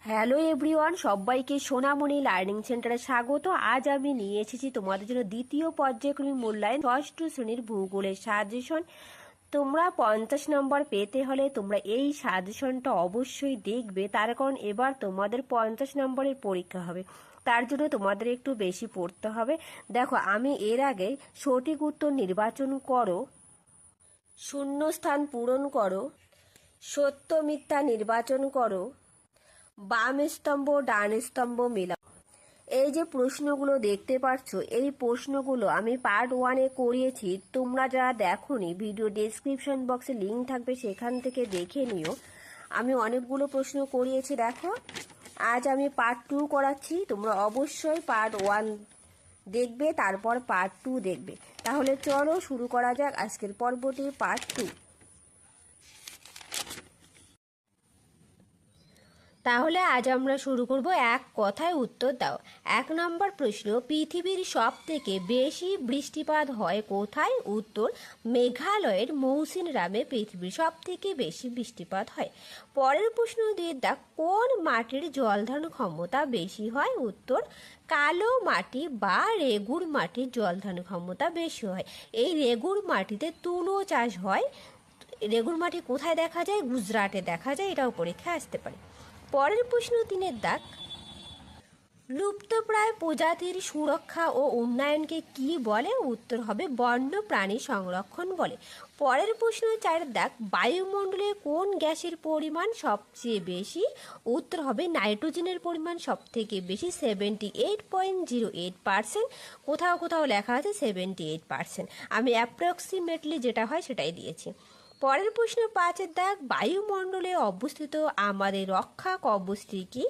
Hello everyone, সবাইকে সোনামণি learning সেন্টারে স্বাগত। আজ আমি নিয়ে এসেছি তোমাদের জন্য দ্বিতীয় পর্যায়ক্রমিক মূল্যায়ন ষষ্ঠ শ্রেণীর ভূগোলের সাজেশন। তোমরা 50 নম্বর পেতে হলে তোমরা এই সাজেশনটা অবশ্যই দেখবে, তার কারণ এবার তোমাদের 50 নম্বরের পরীক্ষা হবে, তার জন্য তোমাদের একটু বেশি পড়তে হবে। দেখো, আমি এর আগে সঠিক উত্তর নির্বাচন করো, শূন্যস্থান পূরণ করো, সত্য মিথ্যা নির্বাচন করো, বাম স্তম্ভ ডান স্তম্ভ মিলাও, এই যে প্রশ্নগুলো দেখতে পাচ্ছ, এই প্রশ্নগুলো আমি পার্ট 1-এ করিয়েছি। তোমরা যারা দেখোনি, ভিডিও ডেসক্রিপশন বক্সে লিঙ্ক থাকবে, সেখান থেকে দেখে নিও। আমি অনেকগুলো প্রশ্ন করিয়েছি। দেখো, আজ আমি পার্ট 2 করাচ্ছি। তোমরা অবশ্যই পার্ট 1 দেখবে, তারপর পার্ট 2 দেখবে। তাহলে চলো শুরু করা যাক আজকের পর্বটি, পার্ট 2। তাহলে আজ আমরা শুরু করব এক কথায় উত্তর দাও। 1 নম্বর প্রশ্ন, পৃথিবীর সব থেকে বেশি বৃষ্টিপাত হয় কোথায়? উত্তর, মেঘালয়ের মৌসিনরামে পৃথিবীর সব থেকে বেশি বৃষ্টিপাত হয়। পরের প্রশ্ন দিয়ে দাও, কোন মাটির জলধারণ ক্ষমতা বেশি হয়? উত্তর, কালো মাটি বা রেগুড় মাটির জলধারণ ক্ষমতা বেশি হয়। এই রেগুড় মাটিতে তুলো চাষ হয়। রেগুড় মাটি কোথায় দেখা যায়? গুজরাটে দেখা যায়, এটাও পরীক্ষায় আসতে পারে। পরের প্রশ্ন 3-এর দাগ, লুপ্তপ্রায় প্রজাতির সুরক্ষা ও উন্নয়নকে কি বলে? উত্তর হবে বন্য প্রাণী সংরক্ষণ বলে। পরের প্রশ্ন 4-এর দাগ, বায়ুমণ্ডলে কোন গ্যাসের পরিমাণ সবচেয়ে বেশি? উত্তর হবে নাইট্রোজেনের পরিমাণ সব থেকে বেশি, 78.08%। কোথাও কোথাও লেখা আছে 78%, আমি অ্যাপ্রক্সিমেটলি যেটা হয় সেটাই দিয়েছি। পরের প্রশ্ন 5-এর দাগ, বায়ুমণ্ডলে অবস্থিত আমাদের রক্ষা কবচটি কি?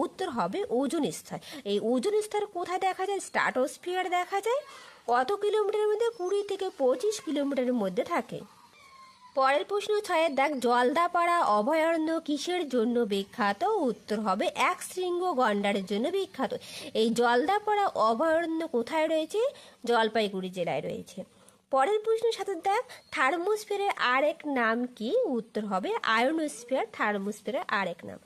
উত্তর হবে ওজোন স্তর। এই ওজোন স্তর কোথায় দেখা যায়? স্ট্রাটোস্ফিয়ার দেখা যায়। কত কিলোমিটারের মধ্যে? 20 থেকে 25 কিলোমিটারের মধ্যে থাকে। পরের প্রশ্ন 6-এর দাগ, জলদাপাড়া অভয়ারণ্য কিসের জন্য বিখ্যাত? উত্তর হবে এক শৃঙ্গ গন্ডারের জন্য বিখ্যাত। এই জলদাপাড়া অভয়ারণ্য কোথায় রয়েছে? জলপাইগুড়ি জেলায় রয়েছে। পরের প্রশ্ন 7-এর দাগ, থার্মোস্ফিয়ারের আরেক নাম কি? উত্তর হবে আয়োনোস্ফিয়ার, থার্মোস্ফিয়ারের আরেক নাম।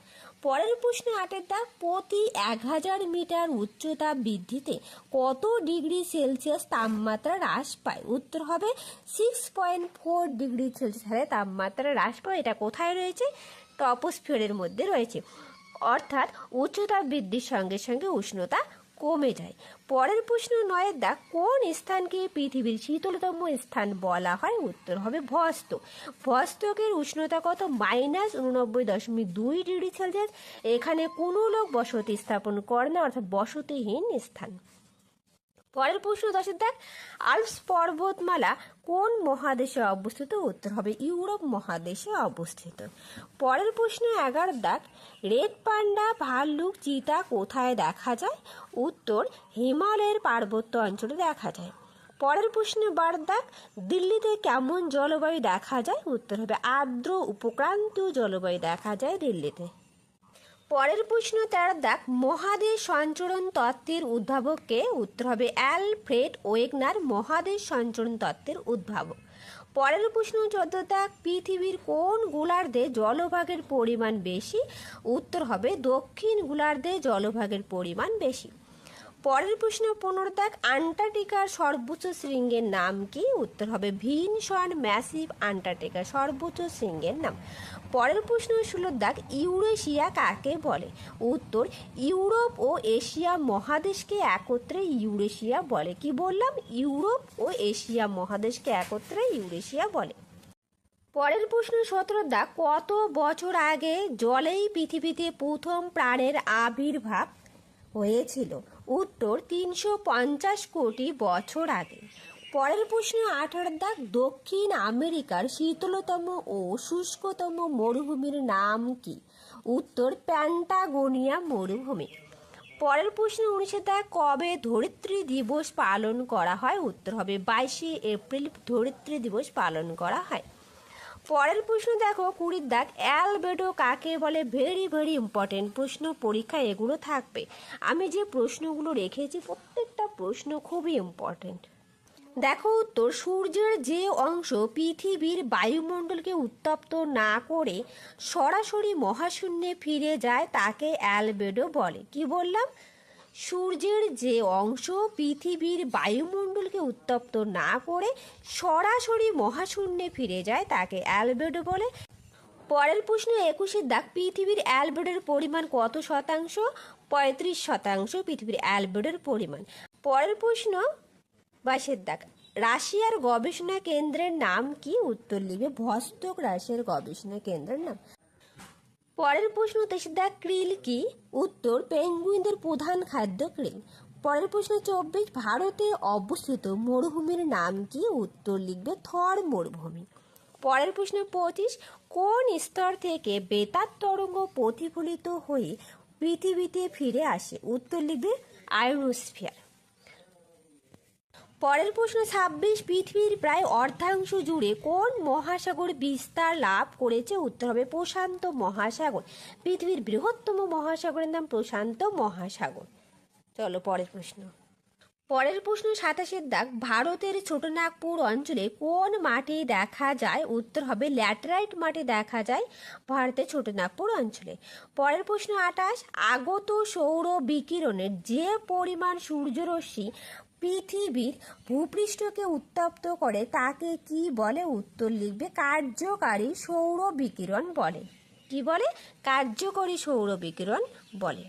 পরের প্রশ্ন 8-এর দাগ, প্রতি 1000 মিটার উচ্চতা বৃদ্ধিতে কত ডিগ্রি সেলসিয়াস তাপমাত্রা হ্রাস পায়? উত্তর হবে 6.4 ডিগ্রি সেলসিয়াস হারে তাপমাত্রা হ্রাস পায়। এটা কোথায় রয়েছে? টপোস্ফিয়ারের মধ্যে রয়েছে। অর্থাৎ উচ্চতা বৃদ্ধির সঙ্গে সঙ্গে উষ্ণতা কমে যায়। পরের প্রশ্ন 9-এর দাগ, কোন স্থানকে পৃথিবীর শীতলতম স্থান বলা হয়? উত্তর হবে ভস্ত্র। ভস্ত্রকের উষ্ণতা কত? -89.2 ডিগ্রি সেলসিয়াস। এখানে কোনো লোক বসতি স্থাপন করে না, অর্থাৎ বসতিহীন স্থান। পরের প্রশ্ন 10-এর দাগ, আল্পস পর্বতমালা কোন মহাদেশে অবস্থিত? উত্তর হবে ইউরোপ মহাদেশে অবস্থিত। পরের প্রশ্ন 11-এর দাগ, রেড পান্ডা, ভাল্লুক, চিতা কোথায় দেখা যায়? উত্তর, হিমালয়ের পার্বত্য অঞ্চলে দেখা যায়। পরের প্রশ্ন 12-এর দাগ, দিল্লিতে কেমন জলবায়ু দেখা যায়? উত্তর হবে আর্দ্র উপক্রান্তীয় জলবায়ু দেখা যায় দিল্লিতে। পরের প্রশ্ন 13-এর দাগ, মহাদেশ সঞ্চরণ তত্ত্বের উদ্ভাবক কে? উত্তর হবে অ্যালফ্রেড ওয়েগনার, মহাদেশ সঞ্চরণ তত্ত্বের উদ্ভাবক। পরের প্রশ্ন 14-এর দাগ, পৃথিবীর কোন গোলার্ধে জলভাগের পরিমাণ বেশি? উত্তর হবে দক্ষিণ গোলার্ধে জলভাগের পরিমাণ বেশি। পরের প্রশ্ন 15-এর দাগ, আন্টার্কটিকার সর্বোচ্চ শৃঙ্গের নাম কি? উত্তর হবে ভিনসন ম্যাসিভ আন্টার্কটিকার সর্বোচ্চ শৃঙ্গের নাম। পরের প্রশ্ন 16-এর দাগ, ইউরেশিয়া কাকে বলে? উত্তর, ইউরোপ ও এশিয়া মহাদেশকে একত্রে ইউরেশিয়া বলে। কি বললাম? ইউরোপ ও এশিয়া মহাদেশকে একত্রে ইউরেশিয়া বলে। পরের প্রশ্ন 17-এর দাগ, কত বছর আগে জলেই পৃথিবীতে প্রথম প্রাণের আবির্ভাব হয়েছিল? উত্তর, 350 কোটি বছর আগে। পরের প্রশ্ন 18-এর দাগ, দক্ষিণ আমেরিকার শীতলতম ও শুষ্কতম মরুভূমির নাম কি? উত্তর, প্যান্টাগোনিয়া মরুভূমি। পরের প্রশ্ন 19-এর দাগ, কবে ধরিত্রী দিবস পালন করা হয়? উত্তর হবে 22শে এপ্রিল ধরিত্রী দিবস পালন করা হয়। পরের প্রশ্ন দেখো 20-এর দাগ, অ্যালবেডো কাকে বলে? ভেরি ভেরি ইম্পর্টেন্ট প্রশ্ন, পরীক্ষায় এগুলো থাকবে। আমি যে প্রশ্নগুলো রেখেছি প্রত্যেকটা প্রশ্ন খুবই ইম্পর্টেন্ট। দেখো উত্তর, সূর্যের যে অংশ পৃথিবীর বায়ুমণ্ডলকে উত্তপ্ত না করে সরাসরি মহাশূন্যে ফিরে যায় তাকে অ্যালবেডো বলে। কি বললাম? সূর্যের যে অংশ পৃথিবীর বায়ুমণ্ডলকে উত্তপ্ত না করে সরাসরি মহাশূন্যে ফিরে যায় তাকে অ্যালবেডো বলে। পরের প্রশ্ন 21-এর দাগ, পৃথিবীর অ্যালবেডোর পরিমাণ কত শতাংশ? 35% পৃথিবীর অ্যালবেডোর পরিমাণ। পরের প্রশ্ন 22-এর দাগ, রাশিয়ার গবেষণা কেন্দ্রের নাম কি? উত্তর লিখবে ভস্টক রাশিয়ার গবেষণা কেন্দ্রের নাম। পরের প্রশ্ন 23-এর দাগ, ক্রিল কি? উত্তর, পেঙ্গুইনদের প্রধান খাদ্য ক্রিল। পরের প্রশ্ন 24, ভারতে অবস্থিত মরুভূমির নাম কি? উত্তর লিখবে থর মরুভূমি। পরের প্রশ্ন 25, কোন স্তর থেকে বেতার তরঙ্গ প্রতিফলিত হয়ে পৃথিবীতে ফিরে আসে? উত্তর লিখবে আয়নোস্ফিয়ার। পরের প্রশ্ন 26, পৃথিবীর প্রায় অর্ধাংশ জুড়ে কোন মহাসাগর বিস্তার লাভ করেছে? উত্তর হবে প্রশান্ত মহাসাগর। পৃথিবীর বৃহত্তম মহাসাগরের নাম প্রশান্ত মহাসাগর। চলো পরের প্রশ্ন। পরের প্রশ্ন 27-এর দাগ, ভারতের ছোটনাগপুর অঞ্চলে কোন মাটি দেখা যায়? উত্তর হবে ল্যাটেরাইট মাটি দেখা যায় ভারতের ছোটনাগপুর অঞ্চলে। পরের প্রশ্ন 28, আগত সৌর বিকিরণের যে পরিমাণ সূর্যরশ্মি পৃথিবীর ভূপৃষ্ঠকে উত্তপ্ত করে তাকে কি বলে? উত্তর লিখবে কার্যকারী সৌর বিকিরণ বলে। কি বলে? কার্যকরী সৌর বিকিরণ বলে।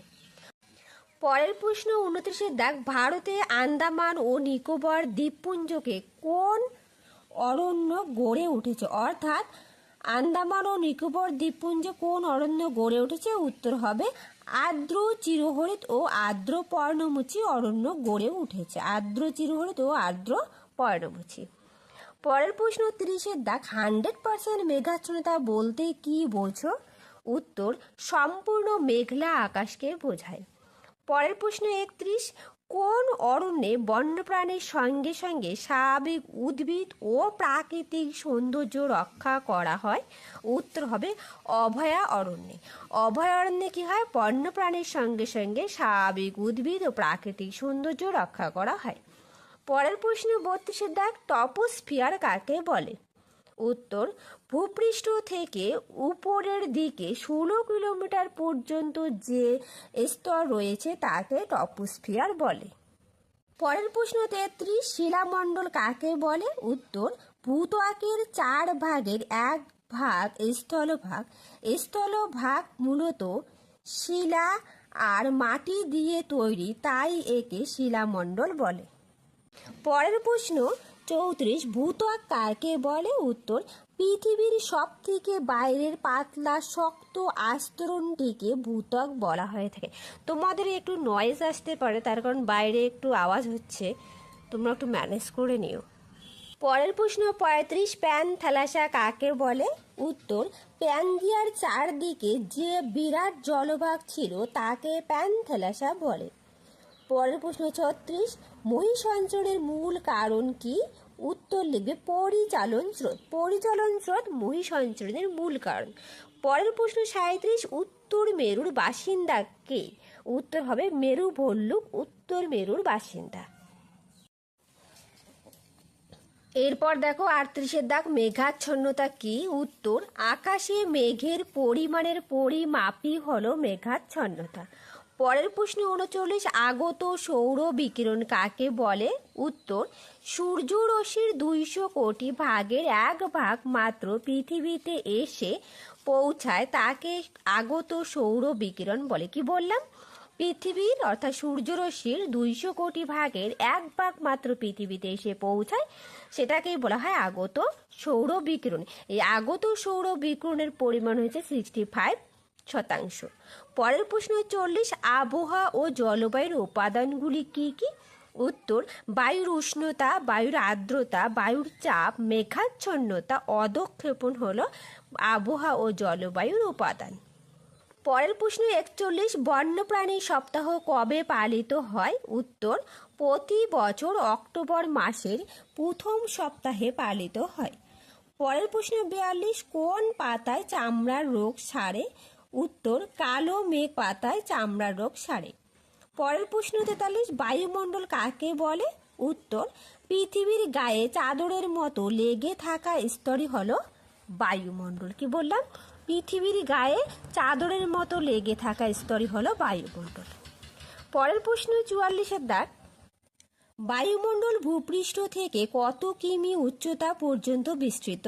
পরের প্রশ্ন 29-এর দাগ, ভারতে আন্দামান ও নিকোবর দ্বীপপুঞ্জকে কোন অরণ্য গড়ে উঠেছে? অর্থাৎ আন্দামান ও নিকোবর দ্বীপপুঞ্জ কোন অরণ্য গড়ে উঠেছে? উত্তর হবে আর্দ্র চিরহরিৎ ও আর্দ্র পর্ণমোচী অরণ্য গড়ে উঠেছে। আর্দ্র চিরহরিৎ ও আর্দ্র পর্ণমোচী। পরের প্রশ্ন 30-এর দাগ, 100% মেঘাচ্ছন্নতা বলতে কি বোঝো? উত্তর, সম্পূর্ণ মেঘলা আকাশকে বোঝায়। পরের প্রশ্ন 31, কোন অরণ্যে বন্যপ্রাণীর সঙ্গে সঙ্গে স্বাভাবিক উদ্ভিদ ও প্রাকৃতিক সৌন্দর্য রক্ষা করা হয়? উত্তর হবে অভয়ারণ্যে। অভয়ারণ্যে কি হয়? বন্যপ্রাণীর সঙ্গে সঙ্গে স্বাভাবিক উদ্ভিদ ও প্রাকৃতিক সৌন্দর্য রক্ষা করা হয়। পরের প্রশ্ন 32-এর দাগ, টপোস্ফিয়ার কাকে বলে? উত্তর, ভূপৃষ্ঠ থেকে উপরের দিকে 16 কিলোমিটার পর্যন্ত যে স্তর রয়েছে তাকে টপোস্ফিয়ার বলে। পরের প্রশ্ন 33, শিলামণ্ডল কাকে বলে? উত্তর, ভূত্বকের 4 ভাগের 1 ভাগ স্থলভাগ। স্থলভাগ মূলত শিলা আর মাটি দিয়ে তৈরি, তাই একে শিলামণ্ডল বলে। পরের প্রশ্ন 34, ভূত্বক কাকে বলে? উত্তর, পৃথিবীর সব থেকে বাইরের পাতলা শক্ত আস্তরণটিকে ভূত্বক বলা হয়ে থাকে। তোমাদের একটু নয়েজ আসতে পারে, তার কারণ বাইরে একটু আওয়াজ হচ্ছে, তোমরা একটু ম্যানেজ করে নিও। পরের প্রশ্ন 35, প্যানথ্যালাসা কাকে বলে? উত্তর, প্যাঙ্গিয়ার চারদিকে যে বিরাট জলভাগ ছিল তাকে প্যানথ্যালাসা বলে। পরের প্রশ্ন 36, মহীসঞ্চরের মূল কারণ কি? উত্তর লিখবে পরিচালন স্রোত। পরিচালন স্রোত মহীসঞ্চরণের মূল কারণ। পরের প্রশ্ন 37, উত্তর মেরুর বাসিন্দা কে? উত্তর হবে মেরু ভল্লুক উত্তর মেরুর বাসিন্দা। এরপর দেখো 38-এর দাগ, মেঘাচ্ছন্নতা কি? উত্তর, আকাশে মেঘের পরিমাণের পরিমাপই হলো মেঘাচ্ছন্নতা। পরের প্রশ্ন 39, আগত সৌর বিকিরণ কাকে বলে? উত্তর, সূর্যরশ্মির 200 কোটি ভাগের 1 ভাগ মাত্র পৃথিবীতে এসে পৌঁছায় তাকে আগত সৌর বিকিরণ বলে। কি বললাম? পৃথিবীর অর্থাৎ সূর্যরশ্মির 200 কোটি ভাগের 1 ভাগ মাত্র পৃথিবীতে এসে পৌঁছায়, সেটাকেই বলা হয় আগত সৌর বিকিরণ। এই আগত সৌর বিকিরণের পরিমাণ হয়েছে 65%। পরের প্রশ্ন 40, আবহাওয়া ও জলবায়ুর উপাদানগুলি কি কি? উত্তর, বায়ুর উষ্ণতা, বায়ুর আর্দ্রতা, বায়ুর চাপ, মেঘাচ্ছন্নতা, অধঃক্ষেপণ হলো আবহাওয়া ও জলবায়ুর উপাদান। পরের প্রশ্ন 41, বন্যপ্রাণী সপ্তাহ কবে পালিত হয়? উত্তর, প্রতি বছর অক্টোবর মাসের প্রথম সপ্তাহে পালিত হয়। পরের প্রশ্ন 42, কোন পাতায় চামড়ার রোগ সারে? উত্তর, কালো মেঘ পাতায় চামড়ার রোগ সারে। পরের প্রশ্ন 43, বায়ুমণ্ডল কাকে বলে? উত্তর, পৃথিবীর গায়ে চাদরের মতো লেগে থাকা স্তরই হলো বায়ুমণ্ডল। কি বললাম? পৃথিবীর গায়ে চাদরের মতো লেগে থাকা স্তরই হলো বায়ুমণ্ডল। পরের প্রশ্ন 44-এর দাগ, বায়ুমণ্ডল ভূপৃষ্ঠ থেকে কত কিমি উচ্চতা পর্যন্ত বিস্তৃত?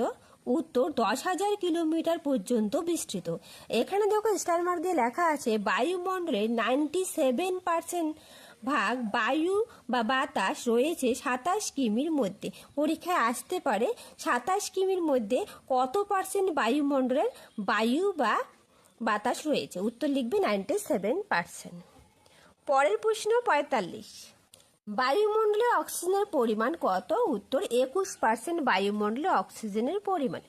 উত্তর, 10,000 কিলোমিটার পর্যন্ত বিস্তৃত। এখানে দেখো স্টার মার্ক দিয়ে লেখা আছে বায়ুমণ্ডলের 97% ভাগ বায়ু বা বাতাস রয়েছে 27 কিমির মধ্যে। পরীক্ষায় আসতে পারে 27 কিমির মধ্যে কত পার্সেন্ট বায়ুমণ্ডলের বায়ু বা বাতাস রয়েছে? উত্তর লিখবে 97%। পরের প্রশ্ন 45, বায়ুমণ্ডলে অক্সিজেনের পরিমাণ কত? উত্তর, 21% বায়ুমণ্ডলে অক্সিজেনের পরিমাণ।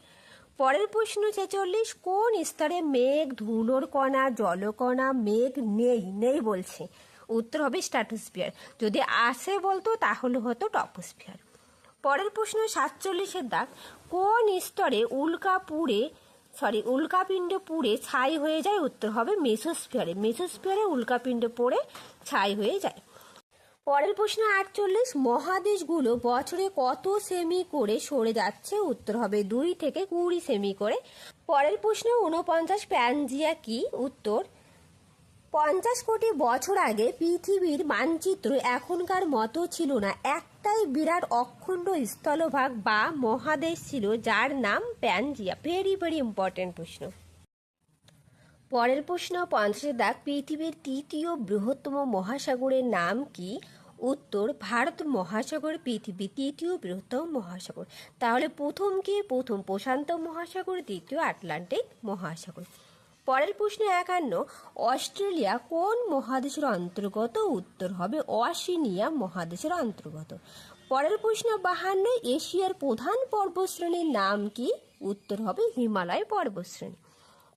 পরের প্রশ্ন 46, কোন স্তরে মেঘ, ধুলোর কণা, জলকণা, মেঘ নেই বলছে? উত্তর হবে স্ট্র্যাটোস্ফিয়ার। যদি আসে বলতো তাহলে হতো টপোস্ফিয়ার। পরের প্রশ্ন 47-এর দাগ, কোন স্তরে উল্কাপিণ্ড পুড়ে ছাই হয়ে যায়? উত্তর হবে মেসোস্ফিয়ারে। মেসোস্ফিয়ারে উল্কাপিণ্ড পড়ে ছাই হয়ে যায়। পরের প্রশ্ন 48, মহাদেশগুলো বছরে কত সেমি করে সরে যাচ্ছে? উত্তর হবে 2 থেকে 20 সেমি করে। পরের প্রশ্ন 49, প্যানজিয়া কি? উত্তর, 50 কোটি বছর আগে পৃথিবীর মানচিত্র এখনকার মতো ছিল না। একটাই বিরাট অখণ্ড স্থলভাগ বা মহাদেশ ছিল যার নাম প্যানজিয়া। ভেরি ভেরি ইম্পর্টেন্ট প্রশ্ন। পরের প্রশ্ন 50-এর দাগ, পৃথিবীর তৃতীয় বৃহত্তম মহাসাগরের নাম কি? উত্তর, ভারত মহাসাগর পৃথিবীর তৃতীয় বৃহত্তম মহাসাগর। তাহলে প্রথম কি? প্রথম প্রশান্ত মহাসাগর, দ্বিতীয় আটলান্টিক মহাসাগর। পরের প্রশ্ন 51, অস্ট্রেলিয়া কোন মহাদেশের অন্তর্গত? উত্তর হবে ওশেনিয়া মহাদেশের অন্তর্গত। পরের প্রশ্ন 52, এশিয়ার প্রধান পর্বতশ্রেণীর নাম কি? উত্তর হবে হিমালয় পর্বতশ্রেণী।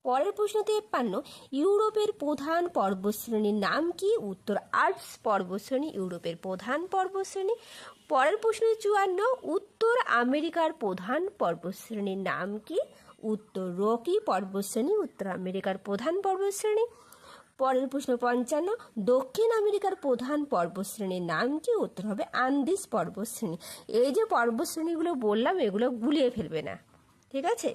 পরের প্রশ্ন 53, ইউরোপের প্রধান পর্বতশ্রেণীর নাম কি? উত্তর, আল্পস পর্বতশ্রেণী ইউরোপের প্রধান পর্বতশ্রেণী। পরের প্রশ্ন 54, উত্তর আমেরিকার প্রধান পর্বতশ্রেণীর নাম কি? উত্তর, রকি পর্বতশ্রেণী উত্তর আমেরিকার প্রধান পর্বতশ্রেণী। পরের প্রশ্ন 55, দক্ষিণ আমেরিকার প্রধান পর্বতশ্রেণীর নাম কি? উত্তর হবে আন্দিজ পর্বতশ্রেণী। এই যে পর্বতশ্রেণীগুলো বললাম এগুলো গুলিয়ে ফেলবে না, ঠিক আছে?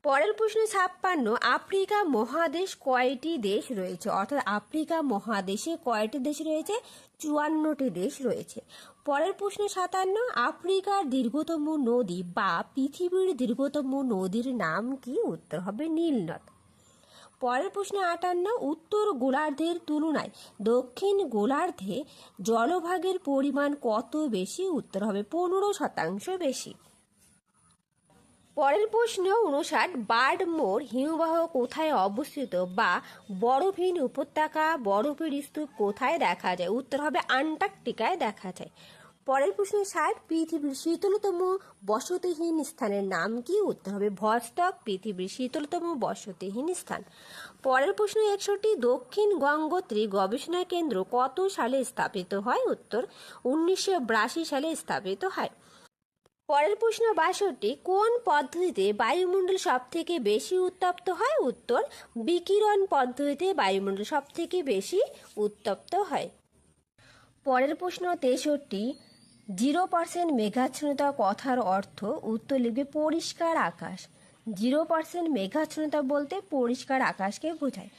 পরের প্রশ্ন 56, আফ্রিকা মহাদেশ কয়টি দেশ রয়েছে? অর্থাৎ আফ্রিকা মহাদেশে কয়টি দেশ রয়েছে? 54টি দেশ রয়েছে। পরের প্রশ্ন 57, আফ্রিকার দীর্ঘতম নদী বা পৃথিবীর দীর্ঘতম নদীর নাম কি? উত্তর হবে নীল নদ। পরের প্রশ্ন 58, উত্তর গোলার্ধের তুলনায় দক্ষিণ গোলার্ধে জলভাগের পরিমাণ কত বেশি? উত্তর হবে 15% বেশি। পরের প্রশ্ন 59, বার্ডমোর হিমবাহ কোথায় অবস্থিত বা বরফহীন উপত্যকা বরফের স্তূপ কোথায় দেখা যায়? উত্তর হবে আন্টার্কটিকায় দেখা যায়। পরের প্রশ্ন 60, পৃথিবীর শীতলতম বসতিহীন স্থানের নাম কি? উত্তর হবে ভস্টক পৃথিবীর শীতলতম বসতিহীন স্থান। পরের প্রশ্ন 61, দক্ষিণ গঙ্গোত্রী গবেষণা কেন্দ্র কত সালে স্থাপিত হয়? উত্তর, 1982 সালে স্থাপিত হয়। পরের প্রশ্ন 62, কোন পদ্ধতিতে বায়ুমণ্ডল সব থেকে বেশি উত্তপ্ত হয়? উত্তর, বিকিরণ পদ্ধতিতে বায়ুমণ্ডল সব থেকে বেশি উত্তপ্ত হয়। পরের প্রশ্ন 63, 0% মেঘাচ্ছন্নতা কথার অর্থ? উত্তর লিখবে পরিষ্কার আকাশ। 0% মেঘাচ্ছন্নতা বলতে পরিষ্কার আকাশকে বোঝায়।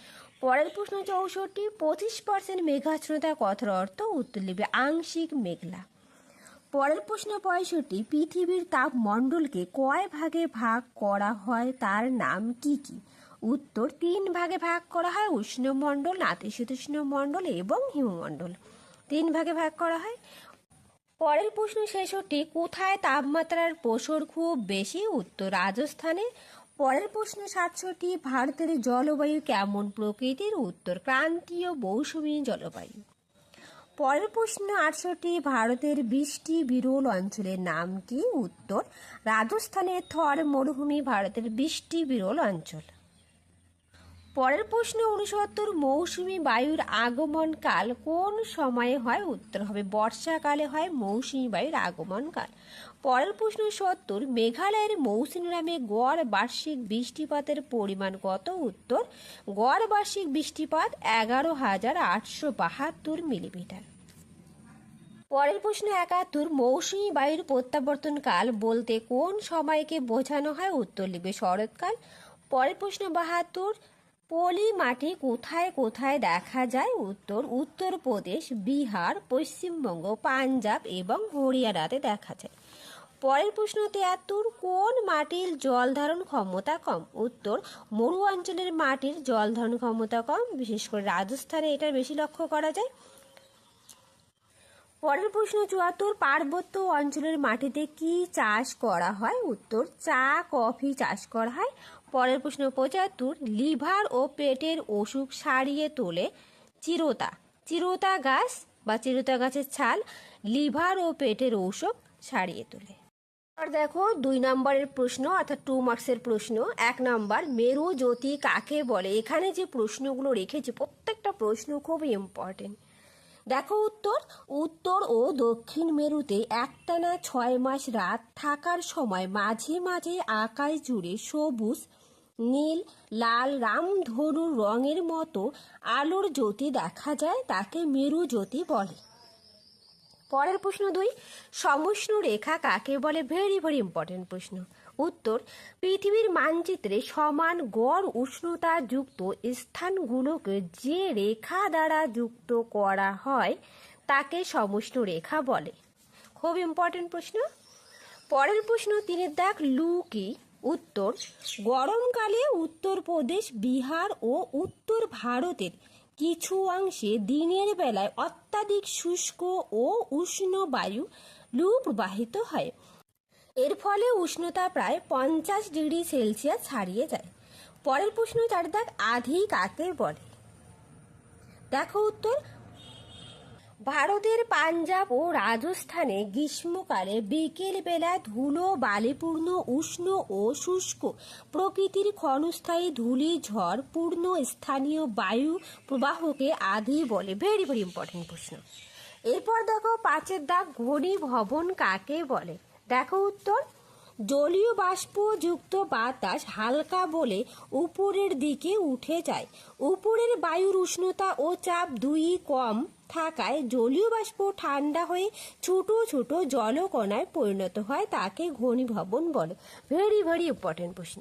পরের প্রশ্ন 64, 25% মেঘাচ্ছন্নতা কথার অর্থ? উত্তর লিখবে আংশিক মেঘলা। পরের প্রশ্ন 65, পৃথিবীর তাপমণ্ডলকে কয় ভাগে ভাগ করা হয় তার নাম কি কি? উত্তর, 3 ভাগে ভাগ করা হয়, উষ্ণমণ্ডল, নাতিশীতোষ্ণ মণ্ডল এবং হিমমণ্ডল। 3 ভাগে ভাগ করা হয়। পরের প্রশ্ন 66, কোথায় তাপমাত্রার প্রসার খুব বেশি? উত্তর, রাজস্থানে। পরের প্রশ্ন 67, ভারতের জলবায়ু কেমন প্রকৃতির? উত্তর, ক্রান্তীয় মৌসুমী জলবায়ু। পরের প্রশ্ন 68, ভারতের 20টি বিরল অঞ্চলের নাম কি? উত্তর, রাজস্থানের থর মরুভূমি ভারতের 20টি বিরল অঞ্চল। পরের প্রশ্ন 69, মৌসুমী বায়ুর আগমন কাল কোন সময়ে হয়? উত্তর হবে বর্ষাকালে হয় মৌসুমী বায়ুর আগমন কাল। পরের প্রশ্ন 70, মেঘালয়ের মৌসিনরামে গড় বার্ষিক বৃষ্টিপাতের পরিমাণ কত? উত্তর, গড় বার্ষিক বৃষ্টিপাত 11,872 মিলিমিটার। পরের প্রশ্ন 71, মৌসুমী বায়ুর প্রত্যাবর্তন কাল বলতে কোন সময়কে বোঝানো হয়? উত্তর লিখবে শরৎকাল। পরের প্রশ্ন 72, পলি মাটি কোথায় কোথায় দেখা যায়? উত্তর উত্তরপ্রদেশ, বিহার, পশ্চিমবঙ্গ, পাঞ্জাব এবং হরিয়ানাতে দেখা যায়। পরের প্রশ্ন 73, কোন মাটির জল ধারণ ক্ষমতা কম? উত্তর মরু অঞ্চলের মাটির জল ধারণ ক্ষমতা কম, বিশেষ করে রাজস্থানে এটা বেশি লক্ষ্য করা যায়। পরের প্রশ্ন 74, পার্বত্য অঞ্চলের মাটিতে কি চাষ করা হয়? উত্তর চা, কফি চাষ করা হয়। পরের প্রশ্ন 75, লিভার ও পেটের অসুখ সারিয়ে তোলে চিরতা। চিরতা গাছ বা চিরতা গাছের ছাল লিভার ও পেটের অসুখ সারিয়ে তোলে। আর দেখো 2 নম্বরের প্রশ্ন অর্থাৎ 2 মার্কসের প্রশ্ন। 1 নম্বর, মেরু জ্যোতি কাকে বলে? এখানে যে প্রশ্নগুলো রেখেছি প্রত্যেকটা প্রশ্ন খুব ইম্পর্টেন্ট। দেখো উত্তর, উত্তর ও দক্ষিণ মেরুতে একটানা 6 মাস রাত থাকার সময় মাঝে মাঝে আকাশ জুড়ে সবুজ, নীল, লাল, রামধনুর রঙের মতো আলোর জ্যোতি দেখা যায়, তাকে মেরু জ্যোতি বলে। পরের প্রশ্ন 2, সমষ্ণ রেখা কাকে বলে? ভেরি ভেরি ইম্পর্টেন্ট প্রশ্ন। উত্তর পৃথিবীর মানচিত্রে সমান গড় উষ্ণতা যুক্ত স্থানগুলোকে যে রেখা দ্বারা যুক্ত করা হয় তাকে সমষ্ণ রেখা বলে। খুব ইম্পর্টেন্ট প্রশ্ন। পরের প্রশ্ন 3 দাগ, লু কি? উত্তর গরমকালে উত্তরপ্রদেশ, বিহার ও উত্তর ভারতের কিছু অংশে দিনের বেলায় অত্যাধিক শুষ্ক ও উষ্ণ বায়ু লু প্রবাহিত হয়। এর ফলে উষ্ণতা প্রায় 50 ডিগ্রি সেলসিয়াস ছাড়িয়ে যায়। পরের প্রশ্ন 4 দাগ, আধি কাকে বলে? দেখো উত্তর, ভারতের পাঞ্জাব ও রাজস্থানে গ্রীষ্মকালে বিকেলবেলা ধুলো বালিপূর্ণ উষ্ণ ও শুষ্ক প্রকৃতির ক্ষণস্থায়ী ধূলি ঝড় পূর্ণ স্থানীয় বায়ু প্রবাহকে আধি বলে। ভেরি ভেরি ইম্পর্টেন্ট প্রশ্ন। এরপর দেখো 5 দাগ, ঘনীভবন কাকে বলে? দেখো উত্তর, জলীয় বাষ্পযুক্ত বাতাস হালকা বলে উপরের দিকে উঠে যায়। উপরের বায়ুর উষ্ণতা ও চাপ দুই কম থাকায় জলীয় বাষ্প ঠান্ডা হয়ে ছোট ছোট জলকণায় পরিণত হয়, তাকে ঘনীভবন বলে। ভেরি ভেরি ইম্পর্টেন্ট প্রশ্ন।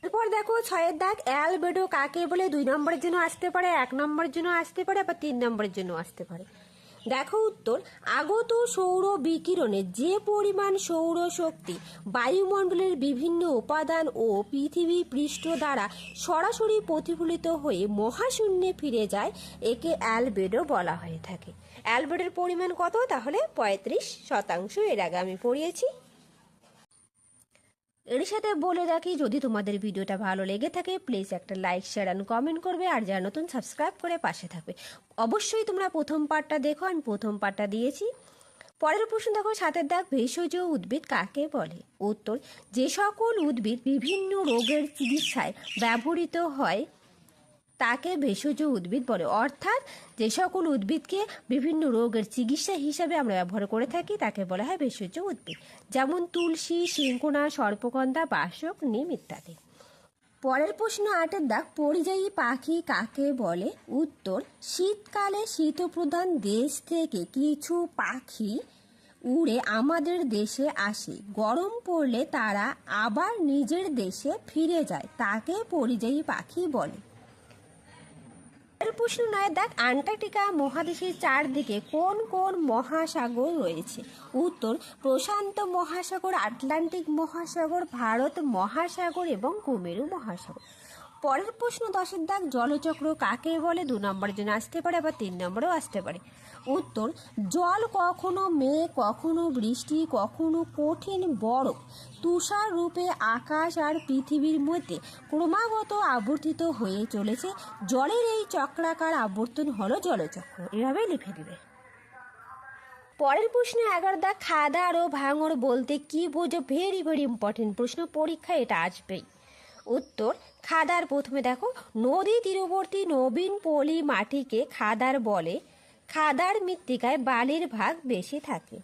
এরপর দেখো 6 দাগ, অ্যালবেডো কাকে বলে? 2 নম্বরের জন্য আসতে পারে, 1 নম্বরের জন্য আসতে পারে, আবার 3 নম্বরের জন্য আসতে পারে। দেখো উত্তর, আগত সৌর বিকিরণে যে পরিমাণ সৌর শক্তি বায়ুমণ্ডলের বিভিন্ন উপাদান ও পৃথিবী পৃষ্ঠ দ্বারা সরাসরি প্রতিফলিত হয়ে মহাশূন্যে ফিরে যায় একে অ্যালবেডো বলা হয়ে থাকে। অ্যালবেডোর পরিমাণ কত? তাহলে 35%। এর আগে আমি পড়িয়েছি। এর সাথে বলে রাখি, যদি তোমাদের ভিডিওটা ভালো লেগে থাকে প্লিজ একটা লাইক, শেয়ার অ্যান্ড কমেন্ট করবে, আর যারা নতুন সাবস্ক্রাইব করে পাশে থাকবে। অবশ্যই তোমরা প্রথম পার্টটা দেখো, আমি প্রথম পার্টটা দিয়েছি। পরের প্রশ্ন দেখো 7 দাগ, ভেষজ উদ্ভিদ কাকে বলে? উত্তর যে সকল উদ্ভিদ বিভিন্ন রোগের চিকিৎসায় ব্যবহৃত হয় তাকে ভেষজ উদ্ভিদ বলে। অর্থাৎ যে সকল উদ্ভিদকে বিভিন্ন রোগের চিকিৎসা হিসাবে আমরা ব্যবহার করে থাকি তাকে বলা হয় ভেষজ উদ্ভিদ, যেমন তুলসী, সিংকোনা, সর্পগন্ধা, বাসক, নিম ইত্যাদি। পরের প্রশ্ন 8 দাগ, পরিযায়ী পাখি কাকে বলে? উত্তর শীতকালে শীতপ্রধান দেশ থেকে কিছু পাখি উড়ে আমাদের দেশে আসে, গরম পড়লে তারা আবার নিজের দেশে ফিরে যায়, তাকে পরিযায়ী পাখি বলে। প্রশ্ন 9 দাগ, আন্টার্কটিকা মহাদেশের চারদিকে কোন কোন মহাসাগর রয়েছে? উত্তর প্রশান্ত মহাসাগর, আটলান্টিক মহাসাগর, ভারত মহাসাগর এবং কুমেরু মহাসাগর। পরের প্রশ্ন 10 দাগ, জলচক্র কাকে বলে? 2 নম্বরের জন্য আসতে পারে, আবার 3 নম্বরেও আসতে পারে। উত্তর জল কখনো মেঘ, কখনো বৃষ্টি, কখনো কঠিন বরফ তুষার রূপে আকাশ আর পৃথিবীর মধ্যে ক্রমাগত আবর্তিত হয়ে চলেছে। জলের এই চক্রাকার আবর্তন হলো জলচক্র। এভাবে লিখে দিবে। পরের প্রশ্ন 11 দাগ, খাদার ও ভাঙর বলতে কি বোঝো? ভেরি ভেরি ইম্পর্টেন্ট প্রশ্ন, পরীক্ষায় এটা আসবেই। উত্তর খাদার, প্রথমে দেখো, নদী তীরবর্তী নবীন পলি মাটিকে খাদার বলে। খাদার মৃত্তিকায় বালির ভাগ বেশি থাকে।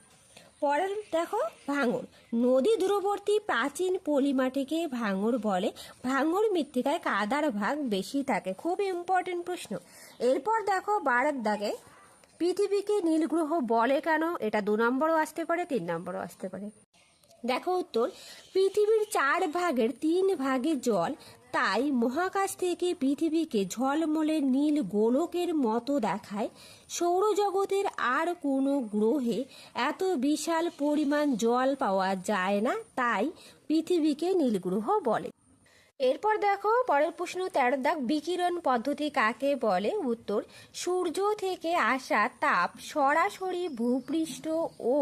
পরের দেখো ভাঙর, নদী দূরবর্তী প্রাচীন পলি মাটিকে ভাঙর বলে। ভাঙর মৃত্তিকায় কাদার ভাগ বেশি থাকে। খুব ইম্পর্টেন্ট প্রশ্ন। এরপর দেখো 12 দাগে, পৃথিবীকে নীল গ্রহ বলে কেন? এটা 2 নম্বরও আসতে পারে, 3 নম্বরও আসতে পারে। দেখো উত্তর, পৃথিবীর 4 ভাগের 3 ভাগে জল, তাই মহাকাশ থেকে পৃথিবীকে ঝলমলে নীল গোলকের মতো দেখায়। সৌরজগতের আর কোনো গ্রহে এত বিশাল পরিমাণ জল পাওয়া যায় না, তাই পৃথিবীকে নীল গ্রহ বলে। এরপর দেখো পরের প্রশ্ন 13 দাগ, বিকিরণ পদ্ধতি কাকে বলে? উত্তর, সূর্য থেকে আসা তাপ সরাসরি ভূপৃষ্ঠ ও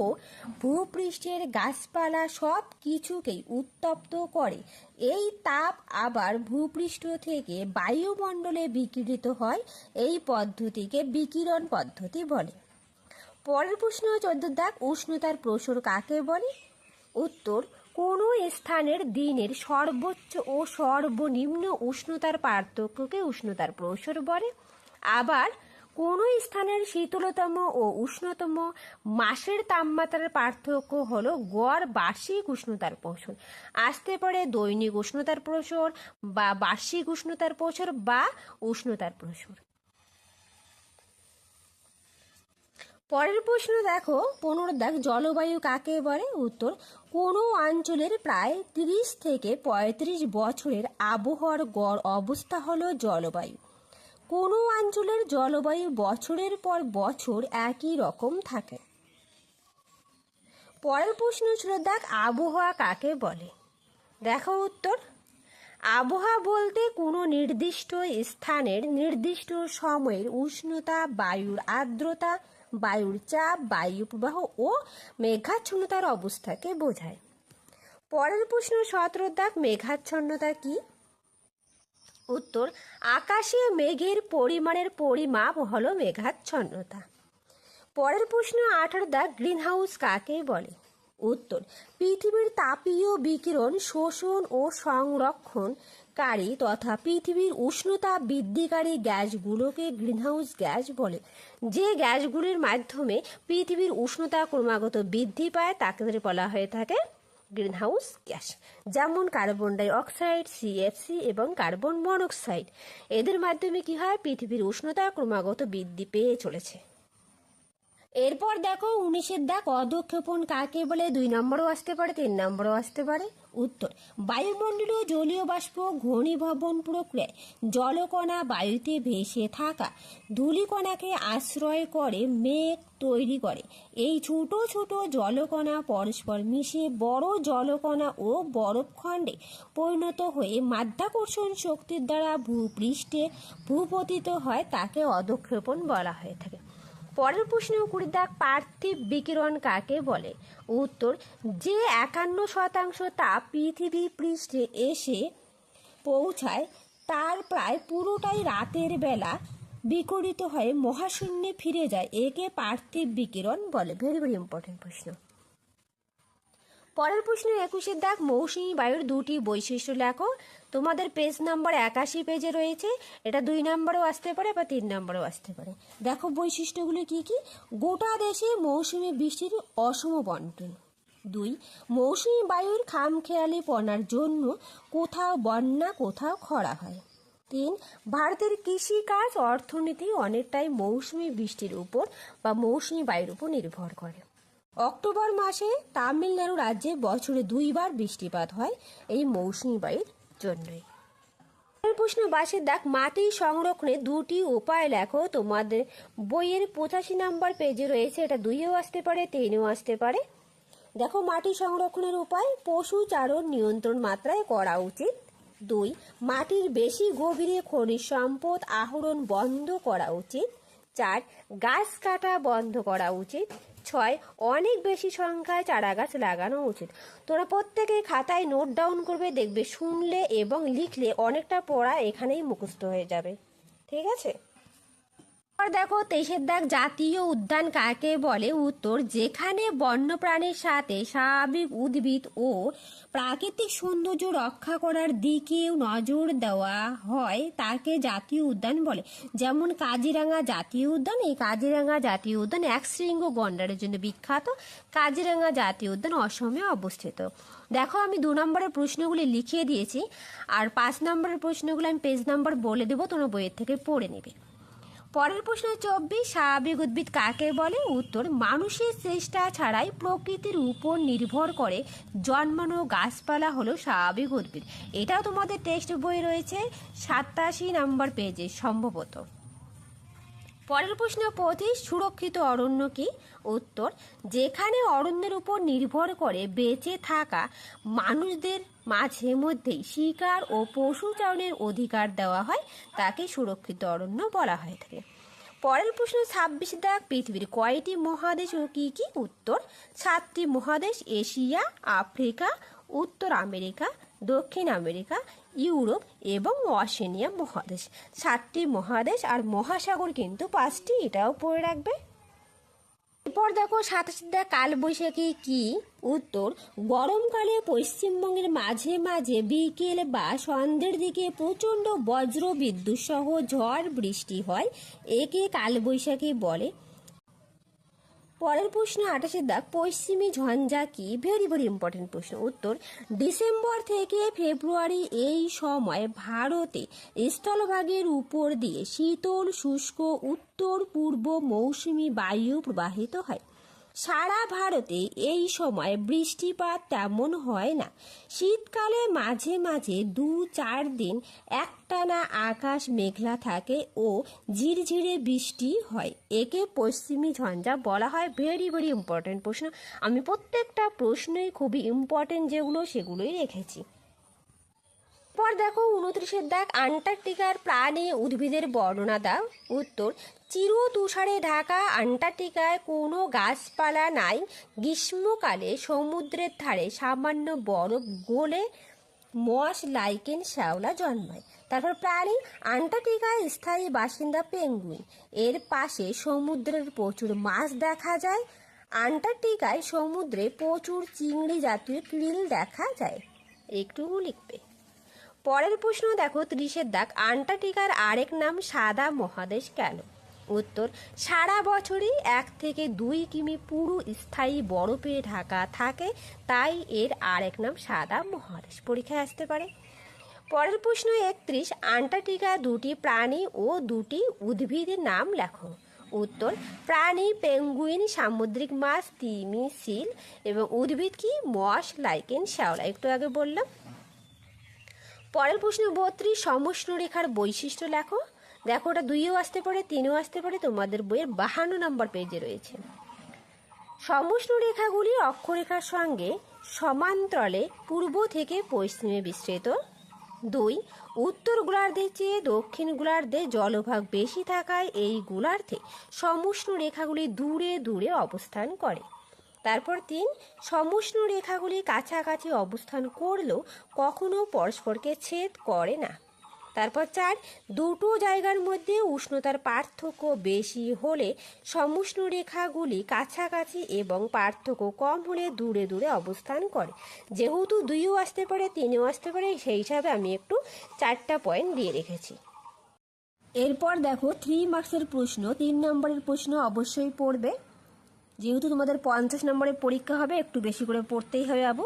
ভূপৃষ্ঠের গাছপালা সব কিছুকেই উত্তপ্ত করে। এই তাপ আবার ভূপৃষ্ঠ থেকে বায়ুমণ্ডলে বিকিরিত হয়। এই পদ্ধতিকে বিকিরণ পদ্ধতি বলে। পরের প্রশ্ন 14 দাগ, উষ্ণতার প্রসার কাকে বলে? উত্তর, কোনো স্থানের দিনের সর্বোচ্চ ও সর্বনিম্ন উষ্ণতার পার্থক্যকে উষ্ণতার প্রসার বলে। আবার কোনো স্থানের শীতলতম ও উষ্ণতম মাসের তাপমাত্রার পার্থক্য হলো গড় বার্ষিক উষ্ণতার প্রসার। আসতে পারে দৈনিক উষ্ণতার প্রসার বা বার্ষিক উষ্ণতার প্রসার বা উষ্ণতার প্রসার। পরের প্রশ্ন দেখো 15 দাগ, জলবায়ু কাকে বলে? উত্তর, কোনো অঞ্চলের প্রায় 30 থেকে 35 বছরের আবহাওয়ার গড় অবস্থা হলো জলবায়ু। কোনো অঞ্চলের জলবায়ু বছরের পর বছর একই রকম থাকে। পরের প্রশ্ন ছিল দেখ, আবহাওয়া কাকে বলে? দেখো উত্তর, আবহাওয়া বলতে কোনো নির্দিষ্ট স্থানের নির্দিষ্ট সময়ের উষ্ণতা, বায়ুর আর্দ্রতা, বায়ুর চাপ, বায়ু প্রবাহ ও মেঘাচ্ছন্নতার অবস্থাকে বোঝায়। পরের প্রশ্ন 17 দাগ, মেঘাচ্ছন্নতা কি? উত্তর, আকাশে মেঘের পরিমাণের পরিমাপ হলো মেঘাচ্ছন্নতা। পরের প্রশ্ন 18 দাগ, গ্রিনহাউস কাকে বলে? উত্তর, পৃথিবীর তাপীয় বিকিরণ শোষণ ও সংরক্ষণকারী তথা পৃথিবীর উষ্ণতা বৃদ্ধিকারী গ্যাসগুলোকে গ্রিনহাউস গ্যাস বলে। যে গ্যাসগুলির মাধ্যমে পৃথিবীর উষ্ণতা ক্রমাগত বৃদ্ধি পায় তাকে বলা হয়ে থাকে গ্রিনহাউস গ্যাস, যেমন কার্বন ডাই অক্সাইড, সিএফসি এবং কার্বন মনোক্সাইড। এদের মাধ্যমে কি হয়? পৃথিবীর উষ্ণতা ক্রমাগত বৃদ্ধি পেয়ে চলেছে। এরপর দেখো 19 দাগ, অধঃক্ষেপণ কাকে বলে? 2 নম্বরও আসতে পারে, 3 নম্বরও আসতে পারে। উত্তর, বায়ুমণ্ডলীয় জলীয় বাষ্প ঘনীভবন প্রক্রিয়ায় জলকণা বায়ুতে ভেসে থাকা ধূলিকণাকে আশ্রয় করে মেঘ তৈরি করে। এই ছোট ছোট জলকণা পরস্পর মিশে বড় জলকণা ও বরফখণ্ডে পরিণত হয়ে মাধ্যাকর্ষণ শক্তির দ্বারা ভূপৃষ্ঠে ভূপতিত হয়, তাকে অধঃক্ষেপণ বলা হয়ে থাকে। পরের প্রশ্ন 20 দাগ, পার্থিব বিকিরণ কাকে বলে? উত্তর, যে 51% তাপ পৃথিবী পৃষ্ঠে এসে পৌঁছায় তার প্রায় পুরোটাই রাতের বেলা বিকিরিত হয়ে মহাশূন্যে ফিরে যায়, একে পার্থিব বিকিরণ বলে। ভেরি ভেরি ইম্পর্টেন্ট প্রশ্ন। পরের প্রশ্ন 21 দাগ, মৌসুমী বায়ুর 2টি বৈশিষ্ট্য লেখো। তোমাদের পেজ নাম্বার 81 পেজে রয়েছে। এটা 2 নম্বরও আসতে পারে বা 3 নম্বরও আসতে পারে। দেখো বৈশিষ্ট্যগুলো কি কি? গোটা দেশে মৌসুমী বৃষ্টির অসম বন্টন। 2, মৌসুমী বায়ুর খামখেয়ালিপনার জন্য কোথাও বন্যা কোথাও খরা হয়। 3, ভারতের কৃষিকাজ অর্থনীতি অনেকটাই মৌসুমী বৃষ্টির উপর বা মৌসুমী বায়ুর উপর নির্ভর করে। অক্টোবর মাসে তামিলনাড়ু রাজ্যে বছরে 2 বার বৃষ্টিপাত হয় এই মৌসুমী বায়ুর জন্যই। প্রশ্ন 22 দাগ, মাটি সংরক্ষণে 2টি উপায় লেখো। তোমাদের বইয়ের 85 নম্বর পেজে রয়েছে। এটা 2-এও আসতে পারে, 3-এও আসতে পারে। দেখো, মাটি সংরক্ষণের উপায়: পশু চারণ নিয়ন্ত্রণ মাত্রায় করা উচিত। 2, মাটির বেশি গভীরে খনিজ সম্পদ আহরণ বন্ধ করা উচিত। 4, গাছ কাটা বন্ধ করা উচিত। 6, অনেক বেশি সংখ্যায় চারা গাছ লাগানো উচিত। তোরা প্রত্যেকেই খাতায় নোট ডাউন করবে, দেখবে শুনলে এবং লিখলে অনেকটা পড়া এখানেই মুখস্থ হয়ে যাবে। ঠিক আছে? দেখো 23 দাগ, জাতীয় উদ্যান কাকে বলে? উত্তর, যেখানে বন্যপ্রাণীর সাথে স্বাভাবিক উদ্ভিদ ও প্রাকৃতিক সৌন্দর্য রক্ষা করার দিকেও নজর দেওয়া হয় তাকে জাতীয় উদ্যান বলে। যেমন কাজিরাঙা জাতীয় উদ্যান। এই কাজিরাঙা জাতীয় উদ্যান একশৃঙ্গ গন্ডারের জন্য বিখ্যাত। কাজিরাঙা জাতীয় উদ্যান অসমে অবস্থিত। দেখো, আমি 2 নম্বরের প্রশ্নগুলি লিখিয়ে দিয়েছি, আর 5 নম্বরের প্রশ্নগুলো আমি পেজ নাম্বার বলে দেবো, তোমরা বইয়ের থেকে পড়ে নেবে। পরের প্রশ্ন 24, স্বাভাবিক উদ্ভিদ কাকে বলে? উত্তর, মানুষের চেষ্টা ছাড়াই প্রকৃতির উপর নির্ভর করে জন্মানো গাছপালা হলো স্বাভাবিক উদ্ভিদ। এটাও তোমাদের টেক্সট বই রয়েছে 87 নম্বর পেজে সম্ভবত। পরের প্রশ্ন 25, সুরক্ষিত অরণ্য কি? উত্তর, যেখানে অরণ্যের উপর নির্ভর করে বেঁচে থাকা মানুষদের মাঝে মধ্যেই শিকার ও পশুচারণের অধিকার দেওয়া হয় তাকে সুরক্ষিত অরণ্য বলা হয়ে থাকে। পরের প্রশ্ন 26 দাগ, পৃথিবীর কয়টি মহাদেশ ও কি কি? উত্তর, 7টি মহাদেশ, এশিয়া, আফ্রিকা, উত্তর আমেরিকা, দক্ষিণ আমেরিকা, ইউরোপ এবং অস্ট্রেলিয়া মহাদেশ। 7টি মহাদেশ আর মহাসাগর কিন্তু 5টি, এটাও পড়ে রাখবে। এরপর দেখো 27 দাগ, কালবৈশাখী কি? উত্তর, গরমকালে পশ্চিমবঙ্গের মাঝে মাঝে বিকেল বা সন্ধ্যের দিকে প্রচণ্ড বজ্র বিদ্যুৎ সহ ঝড় বৃষ্টি হয়, একে কালবৈশাখী বলে। পরের প্রশ্ন 28 দাগ, পশ্চিমী ঝঞ্ঝা কি? ভেরি ভেরি ইম্পর্টেন্ট প্রশ্ন। উত্তর, ডিসেম্বর থেকে ফেব্রুয়ারি এই সময় ভারতে স্থলভাগের উপর দিয়ে শীতল শুষ্ক উত্তর পূর্ব মৌসুমী বায়ু প্রবাহিত হয়। সারা ভারতে এই সময় বৃষ্টিপাত তেমন হয় না। শীতকালে মাঝে মাঝে 2-4 দিন একটানা আকাশ মেঘলা থাকে ও ঝিরঝিরে বৃষ্টি হয়, একে পশ্চিমী ঝঞ্ঝা বলা হয়। ভেরি ভেরি ইম্পর্টেন্ট প্রশ্ন, আমি প্রত্যেকটা প্রশ্নই খুবই ইম্পর্টেন্ট যেগুলো সেগুলোই রেখেছি। পর দেখো 29 দাগ, আন্টার্কটিকার প্রাণী উদ্ভিদের বর্ণনা দাও। উত্তর, চির তুষারে ঢাকা আন্টার্কটিকায় কোনো গাছপালা নাই। গ্রীষ্মকালে সমুদ্রের ধারে সামান্য বরফ গলে মস লাইকেন শ্যাওলা জন্মায়। তারপর প্রাণী, আন্টার্কটিকায় স্থায়ী বাসিন্দা পেঙ্গুইন। এর পাশে সমুদ্রের প্রচুর মাছ দেখা যায়। আন্টার্কটিকায় সমুদ্রে প্রচুর চিংড়ি জাতীয় krill দেখা যায়। একটু লিখবে। পরের প্রশ্ন দেখো 30 দাগ, আন্টার্কটিকার আরেক নাম সাদা মহাদেশ কেন? উত্তর, সারা বছরই 1 থেকে 2 কিমি পুরো স্থায়ী বরফে ঢাকা থাকে, তাই এর আরেক নাম সাদা মহাদেশ। পরীক্ষায় আসতে পারে। পরের প্রশ্ন 31, আন্টার্কটিকা 2টি প্রাণী ও 2টি উদ্ভিদের নাম লেখো। উত্তর, প্রাণী পেঙ্গুইন, সামুদ্রিক মাছ তিমি সিল, এবং উদ্ভিদ কি? মস লাইকেন শ্যাওলা, একটু আগে বললাম। পরের প্রশ্ন 32, সমষ্ণ রেখার বৈশিষ্ট্য লেখো। দেখো, ওটা 2ও আসতে পারে, 3ও আসতে পারে, তোমাদের বইয়ের 52 নম্বর পেজে রয়েছে। সমষ্ণ রেখাগুলি অক্ষরেখার সঙ্গে সমান্তরালে পূর্ব থেকে পশ্চিমে বিস্তৃত। 2, উত্তর গোলার্ধের চেয়ে দক্ষিণ গোলার্ধে জলভাগ বেশি থাকায় এই গোলার্ধে সমষ্ণ রেখাগুলি দূরে দূরে অবস্থান করে। তারপর 3, সমষ্ণ রেখাগুলি কাছাকাছি অবস্থান করলেও কখনো পরস্পরকে ছেদ করে না। তারপর 4, দুটো জায়গার মধ্যে উষ্ণতার পার্থক্য বেশি হলে সমষ্ণ রেখাগুলি কাছাকাছি এবং পার্থক্য কম হলে দূরে দূরে অবস্থান করে। যেহেতু 2ও আসতে পারে, 3ও আসতে পারে, সেই হিসাবে আমি একটু 4টা পয়েন্ট দিয়ে রেখেছি। এরপর দেখো 3 মার্কসের প্রশ্ন, 3 নম্বরের প্রশ্ন অবশ্যই পড়বে, যেহেতু তোমাদের 50 নম্বরের পরীক্ষা হবে, একটু বেশি করে পড়তেই হবে বাবু।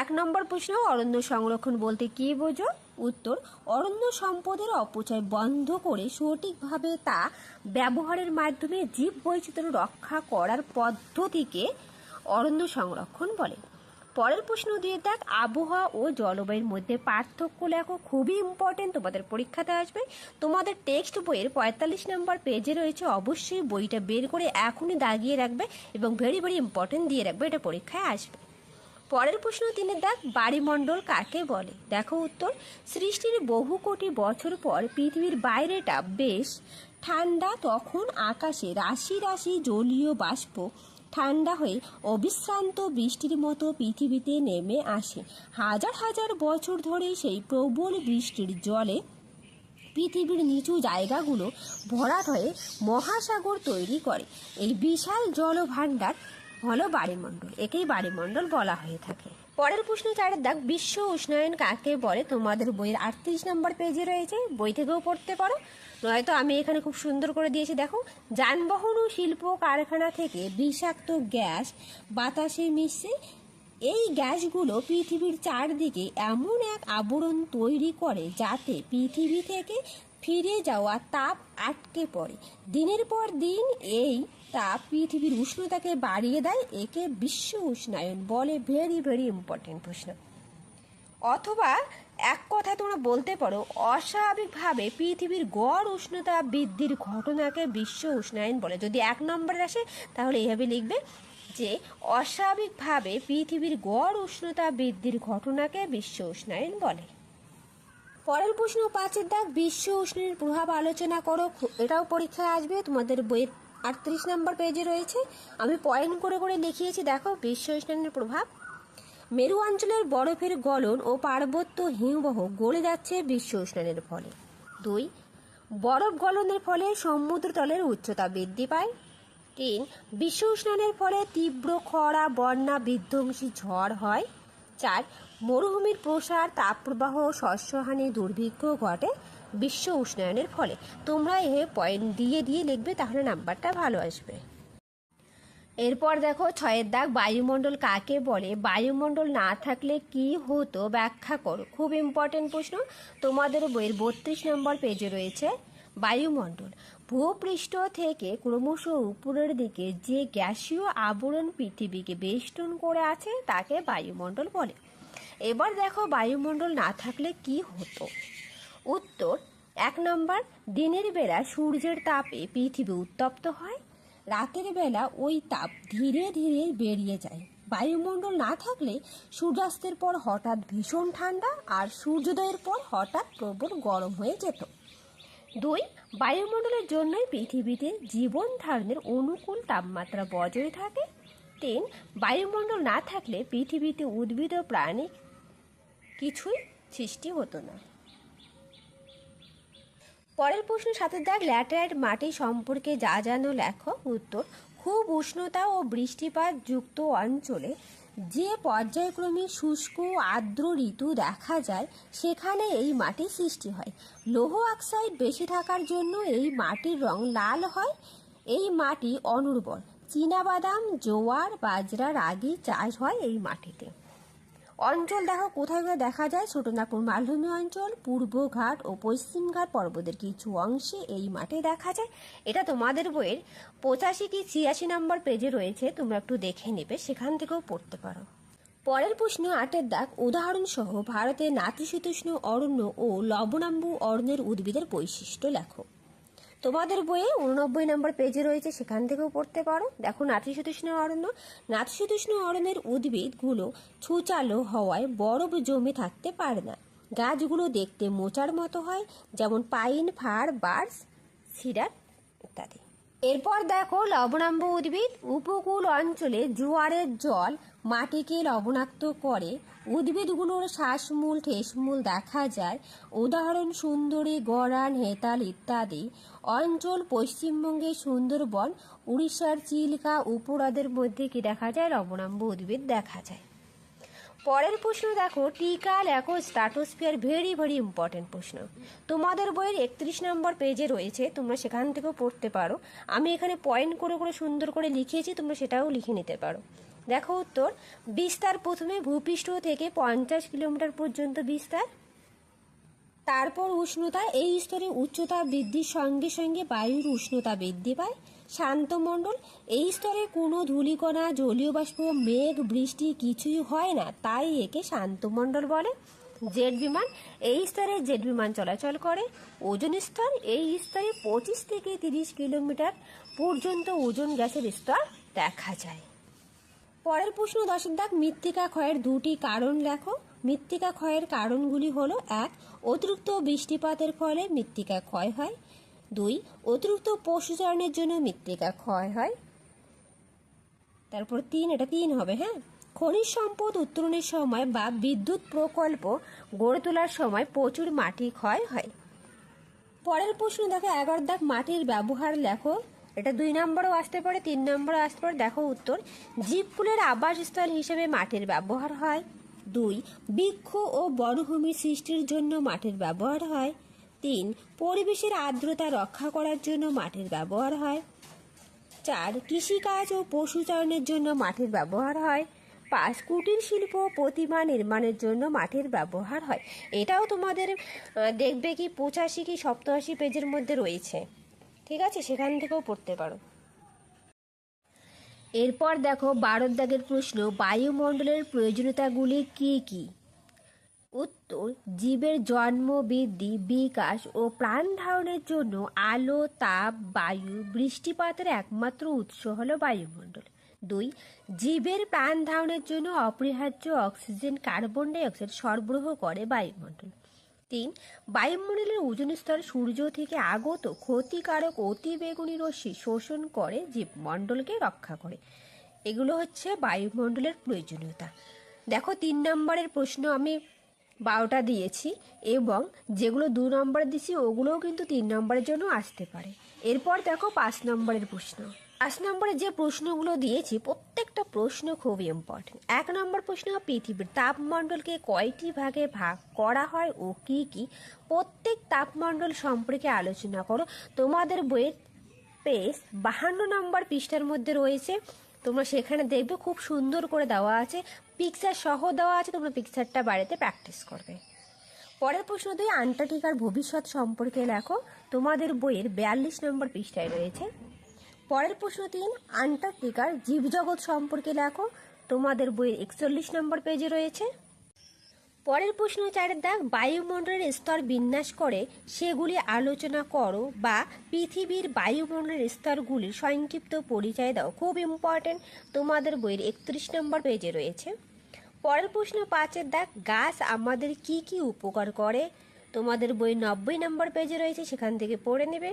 1 নম্বর প্রশ্ন, অরণ্য সংরক্ষণ বলতে কী বোঝো? উত্তর, অরণ্য সম্পদের অপচয় বন্ধ করে সঠিকভাবে তা ব্যবহারের মাধ্যমে জীব বৈচিত্র্য রক্ষা করার পদ্ধতিকে অরণ্য সংরক্ষণ বলে। পরের প্রশ্ন 2 দাগ, আবহাওয়া ও জলবায়ুর মধ্যে পার্থক্য লেখো। খুবই ইম্পর্টেন্ট, তোমাদের পরীক্ষাতে আসবে। তোমাদের টেক্সট বইয়ের 45 নম্বর পেজে রয়েছে, অবশ্যই বইটা বের করে এখনই দাগিয়ে রাখবে এবং ভেরি ভেরি ইম্পর্টেন্ট দিয়ে রাখবে, এটা পরীক্ষায় আসবে। পরের প্রশ্ন 3 দাগ, বায়ুমণ্ডল কাকে বলে? দেখো উত্তর, সৃষ্টির বহু কোটি বছর পর পৃথিবীর বাইরেটা বেশ ঠান্ডা, তখন আকাশে রাশি রাশি জলীয় বাষ্প ঠান্ডা হয়ে অবিশ্রান্ত বৃষ্টির মতো পৃথিবীতে নেমে আসে। হাজার হাজার বছর ধরে সেই প্রবল বৃষ্টির জলে পৃথিবীর নিচু জায়গাগুলো ভরাট হয়ে মহাসাগর তৈরি করে। এই বিশাল জলভাণ্ডার হলো বায়ুমণ্ডল, একেই বায়ুমণ্ডল বলা হয়ে থাকে। পরের প্রশ্ন 4 দাগ, বিশ্ব উষ্ণায়ন কাকে বলে? তোমাদের বইয়ের 38 নম্বর পেজে রয়েছে, বই থেকেও পড়তে পারো, নয়তো আমি এখানে খুব সুন্দর করে দিয়েছি। দেখো, যানবাহন ও শিল্প কারখানা থেকে বিষাক্ত গ্যাস বাতাসে মিশে এই গ্যাসগুলো পৃথিবীর চারদিকে এমন এক আবরণ তৈরি করে যাতে পৃথিবী থেকে ফিরে যাওয়া তাপ আটকে পড়ে। দিনের পর দিন এই তাপ পৃথিবীর উষ্ণতাকে বাড়িয়ে দেয়। একে বিশ্ব উষ্ণায়ন বলে। ভেরি ভেরি ইম্পর্টেন্ট প্রশ্ন। অথবা এক কথায় তোমরা বলতে পারো, অস্বাভাবিকভাবে পৃথিবীর গড় উষ্ণতা বৃদ্ধির ঘটনাকে বিশ্ব উষ্ণায়ন বলে। যদি 1 নম্বরে আসে তাহলে এইভাবে লিখবে যে অস্বাভাবিকভাবে পৃথিবীর গড় উষ্ণতা বৃদ্ধির ঘটনাকে বিশ্ব উষ্ণায়ন বলে। পরের প্রশ্ন 5-এর দাগ, বিশ্ব উষ্ণায়নের প্রভাব আলোচনা করো। এটাও পরীক্ষায় আসবে, তোমাদের বইয়ের 38 নম্বর পেজে রয়েছে। আমি পয়েন্ট করে করে লিখিয়েছি, দেখো বিশ্ব উষ্ণায়নের প্রভাব। মেরু অঞ্চলের বরফের গলন ও পার্বত্য হিমবাহ গলে যাচ্ছে বিশ্ব উষ্ণায়নের ফলে। 2, বরফ গলনের ফলে সমুদ্রতলের উচ্চতা বৃদ্ধি পায়। 3, বিশ্ব উষ্ণায়নের ফলে তীব্র খরা, বন্যা, বিধ্বংসী ঝড় হয়। 4, মরুভূমির প্রসার, তাপপ্রবাহ, শস্যহানি, দুর্ভিক্ষ ঘটে বিশ্ব উষ্ণায়নের ফলে। তোমরা এ পয়েন্ট দিয়ে দিয়ে লিখবে, তাহলে নাম্বারটা ভালো আসবে। এরপর দেখো 6-এর দাগ, বায়ুমণ্ডল কাকে বলে? বায়ুমণ্ডল না থাকলে কি হতো ব্যাখ্যা করো। খুব ইম্পর্টেন্ট প্রশ্ন, তোমাদের বইয়ের 32 নম্বর পেজে রয়েছে। বায়ুমণ্ডল ভূপৃষ্ঠ থেকে ক্রমশ উপরের দিকে যে গ্যাসীয় আবরণ পৃথিবীকে বেষ্টন করে আছে তাকে বায়ুমণ্ডল বলে। এবার দেখো বায়ুমণ্ডল না থাকলে কি হতো। উত্তর 1 নম্বর, দিনের বেলা সূর্যের তাপে পৃথিবী উত্তপ্ত হয়। রাতের বেলা ওই তাপ ধীরে ধীরে বেরিয়ে যায়। বায়ুমণ্ডল না থাকলে সূর্যাস্তের পর হঠাৎ ভীষণ ঠান্ডা আর সূর্যোদয়ের পর হঠাৎ প্রবল গরম হয়ে যেত। 2, বায়ুমণ্ডলের জন্যই পৃথিবীতে জীবন ধারণের অনুকূল তাপমাত্রা বজায় থাকে। 3, বায়ুমণ্ডল না থাকলে পৃথিবীতে উদ্ভিদ ও প্রাণী কিছুই সৃষ্টি হতো না। পরের প্রশ্ন 7-এর দাগ, ল্যাটেরাইট মাটি সম্পর্কে যা জানো লেখো। উত্তর, খুব উষ্ণতা ও বৃষ্টিপাত যুক্ত অঞ্চলে যে পর্যায়ক্রমে শুষ্ক আর্দ্র ঋতু দেখা যায় সেখানে এই মাটি সৃষ্টি হয়। লৌহ অক্সাইড বেশি থাকার জন্য এই মাটির রং লাল হয়। এই মাটি অনুর্বর। চীনাবাদাম, জোয়ার, বাজরা, রাগি চাষ হয় এই মাটিতে। অঞ্চল দেখো কোথায় কোথায় দেখা যায়। ছোটনাগপুর মালভূমি অঞ্চল, পূর্বঘাট ও পশ্চিমঘাট পর্বতের কিছু অংশে এই মাঠে দেখা যায়। এটা তোমাদের বইয়ের 85 কি 86 নম্বর পেজে রয়েছে, তোমরা একটু দেখে নেবে, সেখান থেকেও পড়তে পারো। পরের প্রশ্ন 8-এর দাগ, উদাহরণসহ ভারতের নাতিশীতোষ্ণ অরণ্য ও লবণাম্বু অরণ্যের উদ্ভিদের বৈশিষ্ট্য লেখো। তোমাদের বইয়ে 89 নম্বর পেজে রয়েছে, সেখান থেকেও পড়তে পারো। দেখো নাতিশীতোষ্ণ অরণ্য। নাতিশীতোষ্ণ অরণ্যের উদ্ভিদগুলো ছুচালো হওয়ায় বরফ জমে থাকতে পারে না। গাছগুলো দেখতে মোচার মতো হয়, যেমন পাইন, ফার, বার্চ, সিডার ইত্যাদি। এরপর দেখো লবণাম্বু উদ্ভিদ। উপকূল অঞ্চলে জোয়ারের জল মাটিকে লবণাক্ত করে। উদ্ভিদগুলোর শ্বাসমূল, ঠেসমূল দেখা যায়। উদাহরণ সুন্দরী, গড়ান, হেতাল ইত্যাদি। অঞ্চল পশ্চিমবঙ্গের সুন্দরবন, উড়িষ্যার চিল্কা, উপহ্রদের মধ্যে কি দেখা যায়? লবণাম্বু উদ্ভিদ দেখা যায়। পরের প্রশ্ন দেখো, টিকা লেখো স্ট্র্যাটোস্ফিয়ার। ভেরি ভেরি ইম্পর্টেন্ট প্রশ্ন, তোমাদের বইয়ের 31 নম্বর পেজে রয়েছে, তোমরা সেখান থেকেও পড়তে পারো। আমি এখানে পয়েন্ট করে করে সুন্দর করে লিখিয়েছি, তোমরা সেটাও লিখে নিতে পারো। দেখো উত্তর, বিস্তার প্রথমে ভূপৃষ্ঠ থেকে 50 কিলোমিটার পর্যন্ত বিস্তার। তারপর উষ্ণতা, এই স্তরে উচ্চতা বৃদ্ধির সঙ্গে সঙ্গে বায়ুর উষ্ণতা বৃদ্ধি পায়। শান্তমণ্ডল, এই স্তরে কোনো ধূলিকণা, জলীয় বাষ্প, মেঘ, বৃষ্টি কিছুই হয় না, তাই একে শান্তমণ্ডল বলে। জেট বিমান, এই স্তরে জেট বিমান চলাচল করে। ওজোন স্তর, এই স্তরে 25 থেকে 30 কিলোমিটার পর্যন্ত ওজোন গ্যাসের স্তর দেখা যায়। পরের প্রশ্ন 10-এর দাগ, মৃত্তিকা ক্ষয়ের 2টি কারণ লেখো। মৃত্তিকা ক্ষয়ের কারণগুলি হলো: 1, অতিরিক্ত বৃষ্টিপাতের ফলে মৃত্তিকা ক্ষয় হয়। 2, অতিরিক্ত পশুচারণের জন্য মৃত্তিকা ক্ষয় হয়। তারপর 3, এটা 3 হবে, হ্যাঁ। খনিজ সম্পদ উত্তোলনের সময় বা বিদ্যুৎ প্রকল্প গড়ে তোলার সময় প্রচুর মাটি ক্ষয় হয়। পরের প্রশ্ন দেখো 11-এর দাগ, মাটির ব্যবহার লেখো। এটা 2 নম্বরও আসতে পারে, 3 নম্বরও আসতে পারে। দেখো উত্তর, জীবকুলের আবাসস্থল হিসেবে মাটির ব্যবহার হয়। 2, বৃক্ষ ও বনভূমি সৃষ্টির জন্য মাটির ব্যবহার হয়। 3, পরিবেশের আর্দ্রতা রক্ষা করার জন্য মাটির ব্যবহার হয়। 4, কৃষিকাজ ও পশুচারণের জন্য মাটির ব্যবহার হয়। 5 কুটির শিল্প প্রতিমা নির্মাণের জন্য মাটির ব্যবহার হয়। এটাও তোমাদের দেখবে কি 85 কি 87 পেজের মধ্যে রয়েছে, ঠিক আছে, সেখান থেকেও পড়তে পারো। এরপর দেখো 12 দাগের প্রশ্ন, বায়ুমণ্ডলের প্রয়োজনীয়তাগুলি কি কি? উত্তর, জীবের জন্ম, বৃদ্ধি, বিকাশ ও প্রাণ ধারণের জন্য আলো, তাপ, বায়ু, বৃষ্টিপাতের একমাত্র উৎস হলো বায়ুমণ্ডল। 2, জীবের প্রাণ ধারণের জন্য অপরিহার্য অক্সিজেন, কার্বন ডাই অক্সাইড সরবরাহ করে বায়ুমণ্ডল। 3, বায়ুমণ্ডলের ওজোন স্তর সূর্য থেকে আগত ক্ষতিকারক অতিবেগুনি রশ্মি শোষণ করে জীবমণ্ডলকে রক্ষা করে। এগুলো হচ্ছে বায়ুমণ্ডলের প্রয়োজনীয়তা। দেখো 3 নম্বরের প্রশ্ন আমি 12টা দিয়েছি, এবং যেগুলো 2 নম্বর দিয়েছি ওগুলোও কিন্তু 3 নম্বরের জন্য আসতে পারে। এরপর দেখো 5 নম্বরের প্রশ্ন। 5 নম্বরে যে প্রশ্নগুলো দিয়েছি প্রত্যেকটা প্রশ্ন খুব ইম্পর্টেন্ট। 1 নম্বর প্রশ্ন, পৃথিবীর তাপমণ্ডলকে কয়টি ভাগে ভাগ করা হয় ও কি কি? প্রত্যেক তাপমণ্ডল সম্পর্কে আলোচনা করো। তোমাদের বইয়ের পেজ 52 নম্বর পৃষ্ঠার মধ্যে রয়েছে, তোমরা সেখানে দেখবে খুব সুন্দর করে দেওয়া আছে, পিকচার সহ দেওয়া আছে, তোমরা পিকচারটা বাড়িতে প্র্যাকটিস করবে। পরের প্রশ্ন 2, আন্টার্কটিকার ভবিষ্যৎ সম্পর্কে লেখো। তোমাদের বইয়ের 42 নম্বর পৃষ্ঠায় রয়েছে। পরের প্রশ্ন 3, আন্টার্কটিকার জীবজগৎ সম্পর্কে লেখো। তোমাদের বইয়ের 41 নম্বর পেজে রয়েছে। পরের প্রশ্ন 4 দাগ, বায়ুমণ্ডলের স্তর বিন্যাস করে সেগুলি আলোচনা করো, বা পৃথিবীর বায়ুমণ্ডলের স্তরগুলির সংক্ষিপ্ত পরিচয় দাও। খুব ইম্পর্টেন্ট, তোমাদের বইয়ের 31 নম্বর পেজে রয়েছে। পরের প্রশ্ন 5 দাগ, গাছ আমাদের কি কি উপকার করে? তোমাদের বইয়ের 90 নম্বর পেজে রয়েছে, সেখান থেকে পড়ে নেবে।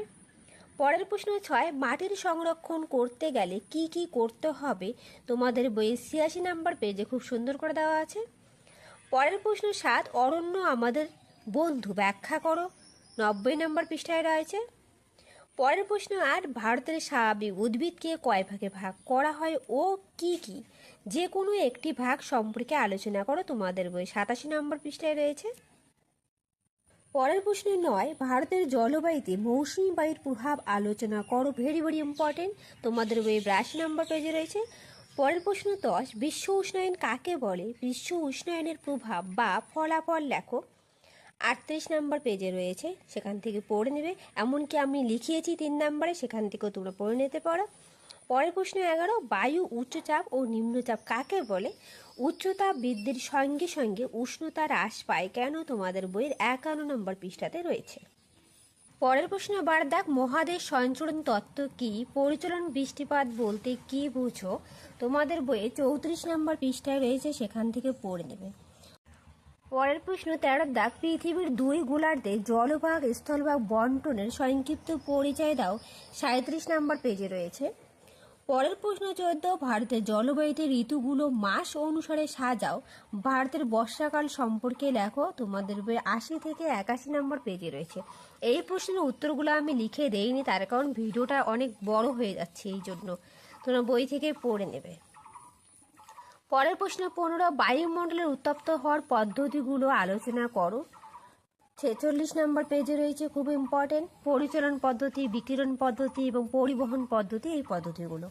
পরের প্রশ্ন 6, মাটির সংরক্ষণ করতে গেলে কি কি করতে হবে? তোমাদের বইয়ের 86 নম্বর পেজে খুব সুন্দর করে দেওয়া আছে। পরের প্রশ্ন 7, অরণ্য আমাদের বন্ধু ব্যাখ্যা করো। 90 নম্বর পৃষ্ঠায় রয়েছে। পরের প্রশ্ন 8, ভারতের স্বাভাবিক উদ্ভিদকে কয় ভাগে ভাগ করা হয় ও কি কি? যে কোনো একটি ভাগ সম্পর্কে আলোচনা করো। তোমাদের বই 87 নম্বর পৃষ্ঠায় রয়েছে। পরের প্রশ্ন 9, ভারতের জলবায়ুতে মৌসুমী বায়ুর প্রভাব আলোচনা করো। ভেরি ভেরি ইম্পর্টেন্ট, তোমাদের বই 82 নম্বর পেজে রয়েছে। পরের প্রশ্ন 10, বিশ্ব উষ্ণায়ন কাকে বলে? বিশ্ব উষ্ণায়নের প্রভাব বা ফলাফল লেখো। 38 নম্বর পেজে রয়েছে, সেখান থেকে পড়ে নেবে। এমনকি আমি লিখিয়েছি 3 নম্বরে, সেখান থেকেও তোমরা পড়ে নিতে পারো। পরের প্রশ্ন 11, বায়ু উচ্চচাপ ও নিম্নচাপ কাকে বলে? উচ্চতাপ বৃদ্ধির সঙ্গে সঙ্গে উষ্ণতা হ্রাস পায় কেন? তোমাদের বইয়ের 51 নম্বর পৃষ্ঠাতে রয়েছে। পরের প্রশ্ন 12 দাগ, মহাদেশ সঞ্চরণ তত্ত্ব কি? পরিচলন বৃষ্টিপাত বলতে কি বুঝো? তোমাদের বইয়ে 34 নম্বর পৃষ্ঠায় রয়েছে, সেখান থেকে পড়ে নেবে। পরের প্রশ্ন 13 দাগ, পৃথিবীর 2 গোলার্ধে জলভাগ স্থলভাগ বন্টনের সংক্ষিপ্ত পরিচয় দাও। 37 নম্বর পেজে রয়েছে। পরের প্রশ্ন 14, ভারতের জলবায়ুতে ঋতুগুলো মাস অনুসারে সাজাও। ভারতের বর্ষাকাল সম্পর্কে লেখো। তোমাদের বই 80 থেকে 81 নম্বর পেজে রয়েছে। এই প্রশ্নের উত্তরগুলো আমি লিখে দেইনি, তার কারণ ভিডিওটা অনেক বড় হয়ে যাচ্ছে, এই জন্য তোমরা বই থেকে পড়ে নেবে। পরের প্রশ্ন 15, বায়ুমণ্ডলের উত্তপ্ত হওয়ার পদ্ধতিগুলো আলোচনা করো। 46 নম্বর পেজে রয়েছে, খুব ইম্পর্টেন্ট, পরিচালন পদ্ধতি, বিকিরণ পদ্ধতি এবং পরিবহন পদ্ধতি, এই পদ্ধতিগুলো।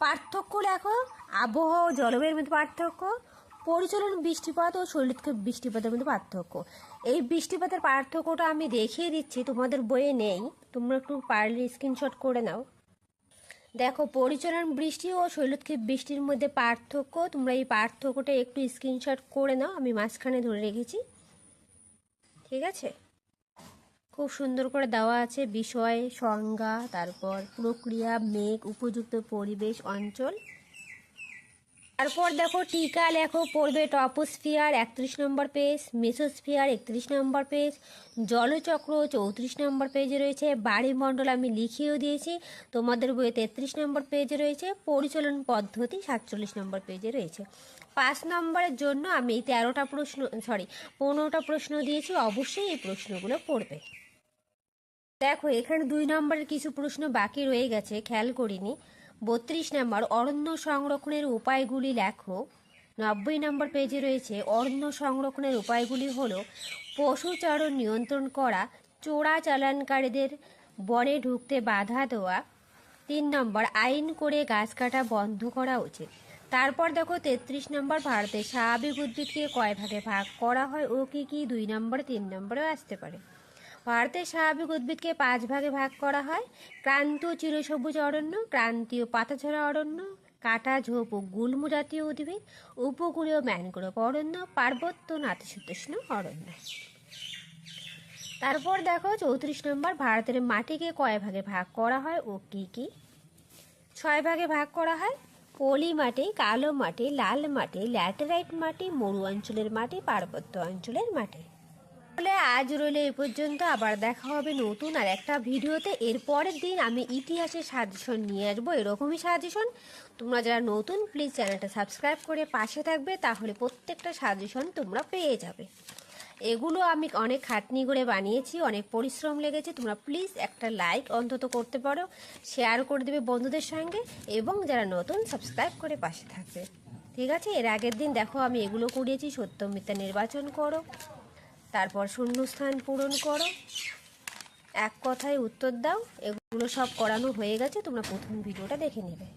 পার্থক্য লেখো, আবহাওয়া ও জলবায়ুর মধ্যে পার্থক্য, পরিচালন বৃষ্টিপাত ও শৈলক্ষেপ বৃষ্টিপাতের মধ্যে পার্থক্য। এই বৃষ্টিপাতের পার্থক্যটা আমি দেখিয়ে দিচ্ছি, তোমাদের বইয়ে নেই, তোমরা একটু পারলে স্ক্রিনশট করে নাও। দেখো, পরিচালন বৃষ্টি ও শৈলক্ষেপ বৃষ্টির মধ্যে পার্থক্য, তোমরা এই পার্থক্যটা একটু স্ক্রিনশট করে নাও, আমি মাঝখানে ধরে রেখেছি, ঠিক আছে? খুব সুন্দর করে দেওয়া আছে বিষয়, সংজ্ঞা, তারপর প্রক্রিয়া, মেঘ, উপযুক্ত পরিবেশ, অঞ্চল। তারপর দেখো টিকা লেখো, পড়বে টপোস্ফিয়ার 31 নম্বর পেজ, মেসোস্ফিয়ার 31 নম্বর পেজ, জলচক্র 34 নম্বর পেজে রয়েছে, বায়ুমণ্ডল আমি লিখিয়েও দিয়েছি, তোমাদের বইয়ে 33 নম্বর পেজে রয়েছে, পরিচালন পদ্ধতি 47 নম্বর পেজে রয়েছে। 5 নম্বরের জন্য আমি 15টা প্রশ্ন দিয়েছি, অবশ্যই এই প্রশ্নগুলো পড়বে। দেখো, এখানে 2 নম্বরের কিছু প্রশ্ন বাকি রয়ে গেছে, খেয়াল করিনি। 32 নম্বর, অরণ্য সংরক্ষণের উপায়গুলি লেখো। 90 নম্বর পেজে রয়েছে, অরণ্য সংরক্ষণের উপায়গুলি হলো পশুচারণ নিয়ন্ত্রণ করা, চোরাচালানকারীদের বনে ঢুকতে বাধা দেওয়া। 3 নম্বর, আইন করে গাছ কাটা বন্ধ করা উচিত। তারপর দেখো 33 নম্বর, ভারতের স্বাভাবিক উদ্ভিদকে কয় ভাগে ভাগ করা হয় ও কি কি? 2 নম্বর 3 নম্বরেও আসতে পারে। ভারতের স্বাভাবিক উদ্ভিদকে 5 ভাগে ভাগ করা হয়: ক্রান্তীয় চিরসবুজ অরণ্য, ক্রান্তীয় পাতাঝরা অরণ্য, কাটা ঝোপ ও গুল্ম জাতীয় উদ্ভিদ, উপকূলীয় ম্যানগ্রোভ অরণ্য, পার্বত্য নাতিশীতোষ্ণ অরণ্য। তারপর দেখো 34 নম্বর, ভারতের মাটিকে কয় ভাগে ভাগ করা হয় ও কি কি? 6 ভাগে ভাগ করা হয়: পলি মাটি, কালো মাটি, লাল মাটি, ল্যাটেরাইট মাটি, মরু অঞ্চলের মাটি, পার্বত্য অঞ্চলের মাটি। তাহলে আজ রইল এই পর্যন্ত। আবার দেখা হবে নতুন আর একটা ভিডিওতে। এর পরের দিন আমি ইতিহাসের সাজেশন নিয়ে আসবো, এরকমই সাজেশন। তোমরা যারা নতুন প্লিজ চ্যানেলটা সাবস্ক্রাইব করে পাশে থাকবে, তাহলে প্রত্যেকটা সাজেশন তোমরা পেয়ে যাবে। এগুলো আমি অনেক খাটনি করে বানিয়েছি, অনেক পরিশ্রম লেগেছে। তোমরা প্লিজ একটা লাইক অন্তত করতে পারো, শেয়ার করে দেবে বন্ধুদের সঙ্গে, এবং যারা নতুন সাবস্ক্রাইব করে পাশে থাকবে। ঠিক আছে? এর আগের দিন দেখো আমি এগুলো করিয়েছি: সত্য মিথ্যা নির্বাচন করো, তারপর শূন্যস্থান পূরণ করো, এক কথায় উত্তর দাও। এগুলো সব করানো হয়ে গেছে, তোমরা প্রথম ভিডিওটা দেখে নেবে।